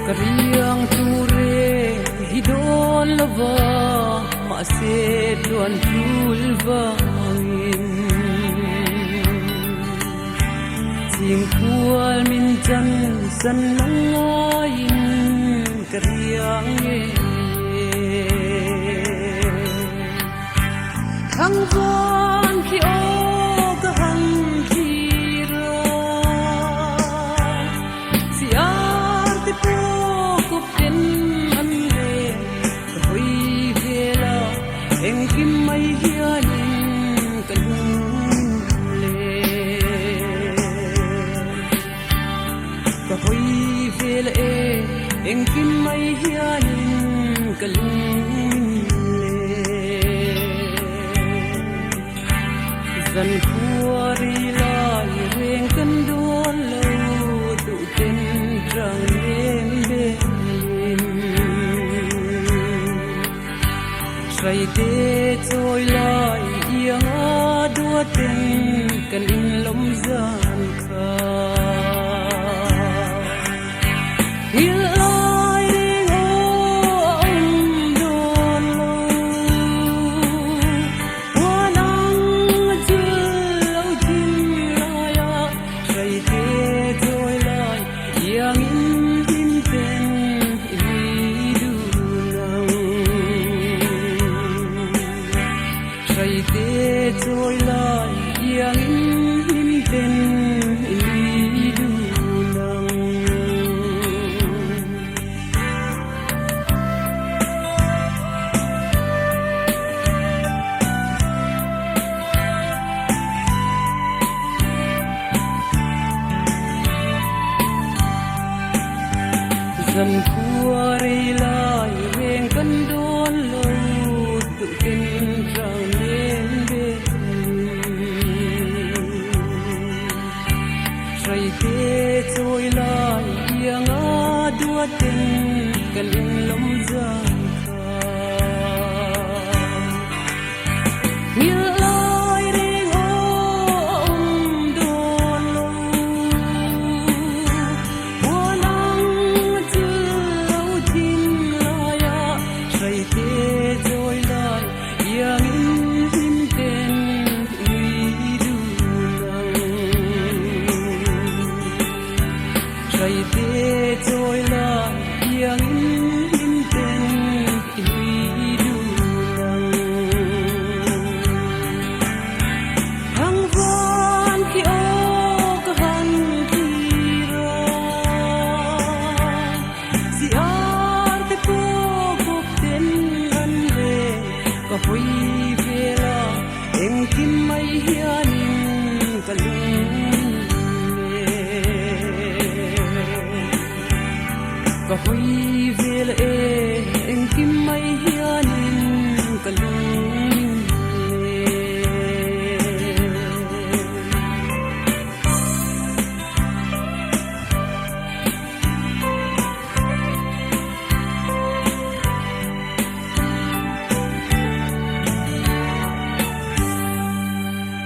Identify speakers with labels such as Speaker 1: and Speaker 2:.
Speaker 1: Kariang ture hidon lava mase duan tulvangin Sing kual min chan san nangain kariang Khang von ki o ka hang tira siar ti po kupin anle hoi vela eng kim mai hianin kalule ka hoi vela eng kim mai hianin kalule Zan kuari lai reng kan duan lau tu ten trang em bên Trai te trôi lai iang a đua ten kan in lom gian kha Hil lai reng o om duan lau Wan ang chul yang in ten idu nang Trai te trôi lai yang in ten idu nang Zan kuari lai reng kan duan lau tu ten trang em bên Trai te trôi lai yang a đua ten kan in lom gian